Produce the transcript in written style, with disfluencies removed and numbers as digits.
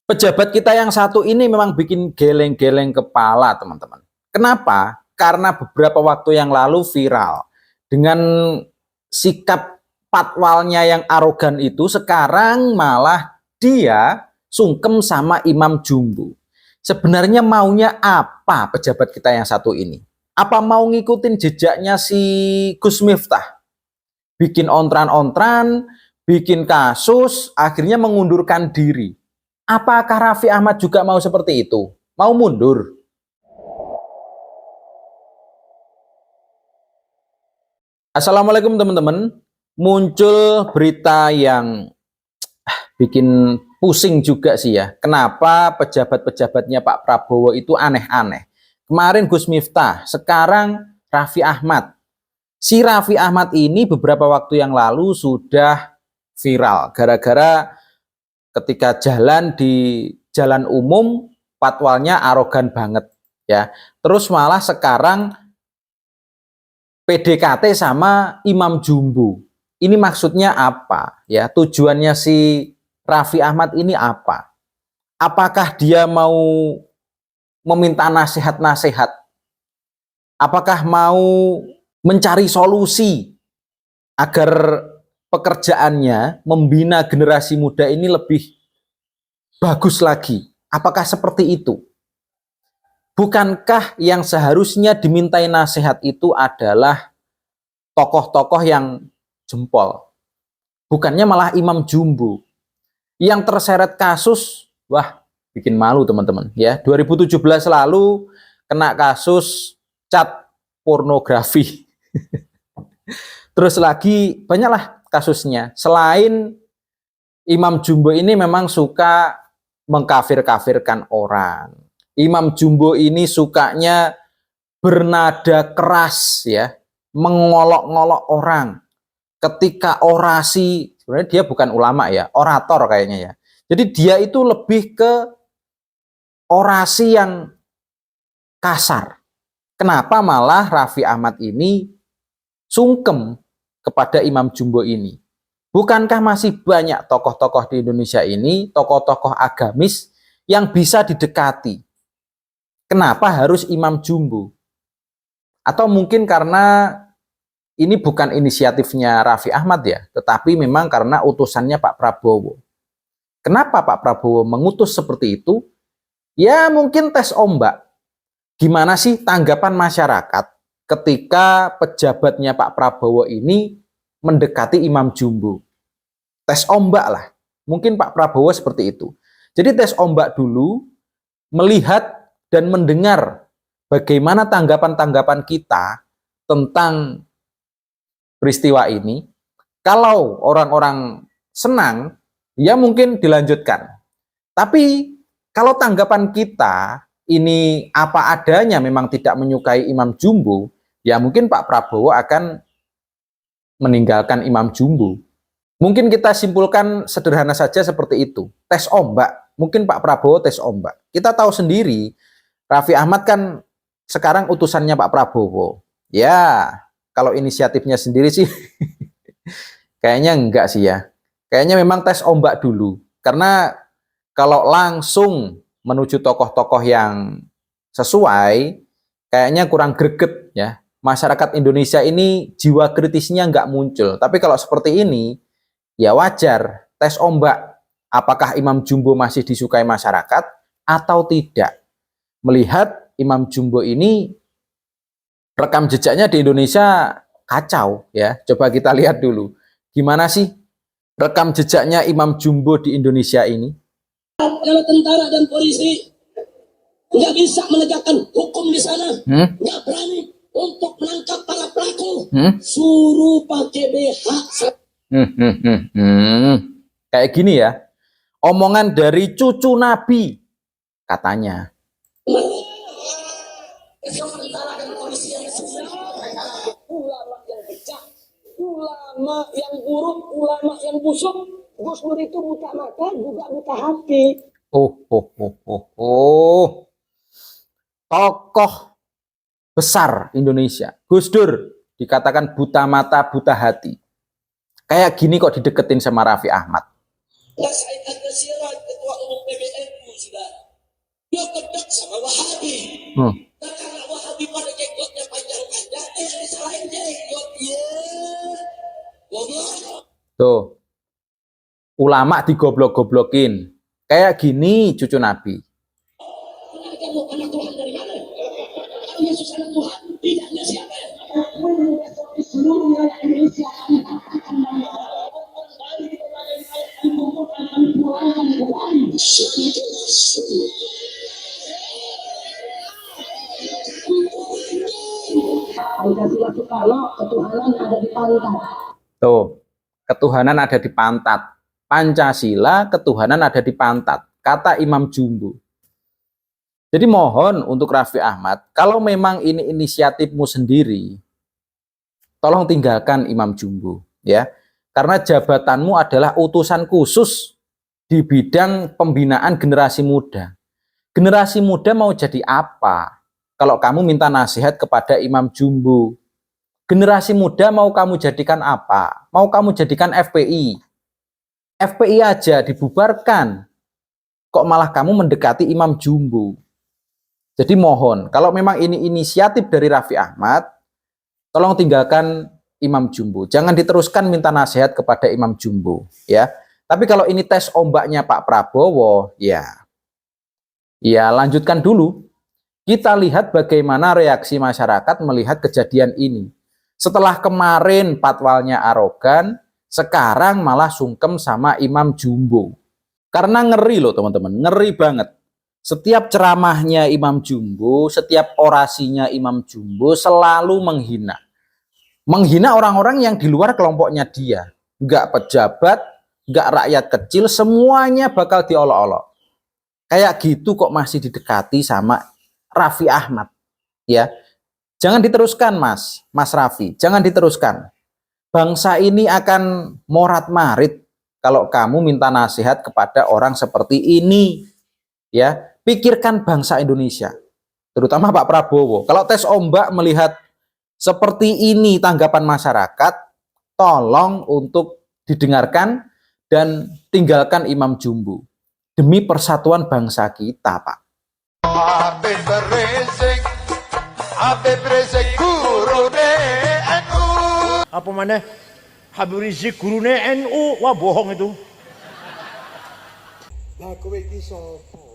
Pejabat kita yang satu ini memang bikin geleng-geleng kepala, teman-teman. Kenapa? Karena beberapa waktu yang lalu viral. Dengan sikap patwalnya yang arogan itu, sekarang malah dia sungkem sama Imam Jumbo. Sebenarnya maunya apa pejabat kita yang satu ini? Apa mau ngikutin jejaknya si Gus Miftah? Bikin ontran-ontran, bikin kasus, akhirnya mengundurkan diri. Apakah Raffi Ahmad juga mau seperti itu? Mau mundur? Assalamualaikum teman-teman. Muncul berita yang bikin pusing juga sih ya. Kenapa pejabat-pejabatnya Pak Prabowo itu aneh-aneh? Kemarin Gus Miftah, sekarang Raffi Ahmad. Si Raffi Ahmad ini beberapa waktu yang lalu sudah viral gara-gara ketika jalan di jalan umum patwalnya arogan banget ya. Terus malah sekarang PDKT sama Imam Jumbo. Ini maksudnya apa ya? Tujuannya si Raffi Ahmad ini apa? Apakah dia mau meminta nasihat-nasihat? Apakah mau mencari solusi agar pekerjaannya membina generasi muda ini lebih bagus lagi? Apakah seperti itu? Bukankah yang seharusnya dimintai nasihat itu adalah tokoh-tokoh yang jempol? Bukannya malah Imam Jumbo yang terseret kasus. Wah, bikin malu teman-teman ya. 2017 lalu kena kasus cat pornografi. Terus lagi banyaklah kasusnya. Selain Imam Jumbo ini memang suka mengkafir-kafirkan orang. Imam Jumbo ini sukanya bernada keras ya, mengolok-ngolok orang. Ketika orasi, sebenarnya dia bukan ulama ya, orator kayaknya ya. Jadi dia itu lebih ke orasi yang kasar. Kenapa malah Raffi Ahmad ini sungkem kepada Imam Jumbo ini? Bukankah masih banyak tokoh-tokoh di Indonesia ini, tokoh-tokoh agamis yang bisa didekati? Kenapa harus Imam Jumbo? Atau mungkin karena ini bukan inisiatifnya Raffi Ahmad ya, tetapi memang karena utusannya Pak Prabowo. Kenapa Pak Prabowo mengutus seperti itu? Ya mungkin tes ombak. Gimana sih tanggapan masyarakat ketika pejabatnya Pak Prabowo ini mendekati Imam Jumbo? Tes ombak lah. Mungkin Pak Prabowo seperti itu. Jadi tes ombak dulu, melihat dan mendengar bagaimana tanggapan-tanggapan kita tentang peristiwa ini. Kalau orang-orang senang, ya mungkin dilanjutkan. Tapi kalau tanggapan kita ini apa adanya, memang tidak menyukai Imam Jumbo, ya mungkin Pak Prabowo akan meninggalkan Imam Jumbo. Mungkin kita simpulkan sederhana saja seperti itu. Tes ombak. Mungkin Pak Prabowo tes ombak. Kita tahu sendiri, Raffi Ahmad kan sekarang utusannya Pak Prabowo. Ya, kalau inisiatifnya sendiri sih kayaknya enggak sih ya. Kayaknya memang tes ombak dulu. Karena kalau langsung menuju tokoh-tokoh yang sesuai, kayaknya kurang greget ya. Masyarakat Indonesia ini jiwa kritisnya enggak muncul. Tapi kalau seperti ini, ya wajar, tes ombak. Apakah Imam Jumbo masih disukai masyarakat atau tidak? Melihat Imam Jumbo ini rekam jejaknya di Indonesia kacau ya. Coba kita lihat dulu. Gimana sih rekam jejaknya Imam Jumbo di Indonesia ini? Kalau tentara dan polisi nggak bisa menegakkan hukum di sana, nggak berani untuk menangkap para pelaku, suruh pakai BH. Kayak gini ya, omongan dari cucu Nabi katanya. Ulama yang bejat, ulama yang buruk, ulama yang busuk. Gus Dur itu buta mata juga buta hati. Tokoh besar Indonesia, Gus Dur dikatakan buta mata buta hati. Kayak gini kok dideketin sama Raffi Ahmad. Nah, Said Agha Siraj, Ketua Umum PBNU, Karena Wahabi pada jenggotnya panjang-panjang, yang disalahin jenggot. Goblok. Tuh. Ulama digoblok-goblokin. Kayak gini cucu Nabi. Kamu anak Tuhan dari mana? Kalau Yesus anak Tuhan, tidaknya siapa? Seluruh wilayah Indonesia kami katakan Pancasila Soekarno, ketuhanan ada di pantat. Tuh, ketuhanan ada di pantat. Pancasila, ketuhanan ada di pantat. Kata Imam Jumbo. Jadi mohon untuk Raffi Ahmad, kalau memang ini inisiatifmu sendiri, tolong tinggalkan Imam Jumbo, ya. Karena jabatanmu adalah utusan khusus di bidang pembinaan generasi muda. Generasi muda mau jadi apa? Kalau kamu minta nasihat kepada Imam Jumbo, generasi muda mau kamu jadikan apa? Mau kamu jadikan FPI? FPI aja dibubarkan. Kok malah kamu mendekati Imam Jumbo? Jadi mohon, kalau memang ini inisiatif dari Raffi Ahmad, tolong tinggalkan Imam Jumbo. Jangan diteruskan minta nasihat kepada Imam Jumbo, ya. Tapi kalau ini tes ombaknya Pak Prabowo, ya lanjutkan dulu. Kita lihat bagaimana reaksi masyarakat melihat kejadian ini. Setelah kemarin patwalnya arogan, sekarang malah sungkem sama Imam Jumbo. Karena ngeri loh teman-teman, ngeri banget. Setiap ceramahnya Imam Jumbo, setiap orasinya Imam Jumbo selalu menghina. Menghina orang-orang yang di luar kelompoknya dia. Enggak pejabat, enggak rakyat kecil, semuanya bakal diolok-olok. Kayak gitu kok masih didekati sama Raffi Ahmad. Ya, jangan diteruskan Mas Raffi, jangan diteruskan. Bangsa ini akan morat-marit kalau kamu minta nasihat kepada orang seperti ini. Ya, pikirkan bangsa Indonesia, terutama Pak Prabowo. Kalau tes ombak melihat seperti ini tanggapan masyarakat, tolong untuk didengarkan dan tinggalkan Imam Jumbo demi persatuan bangsa kita, Pak. Apa mana? Habib Rizik gurune NU, wah bohong itu. Lah kowe iki sapa?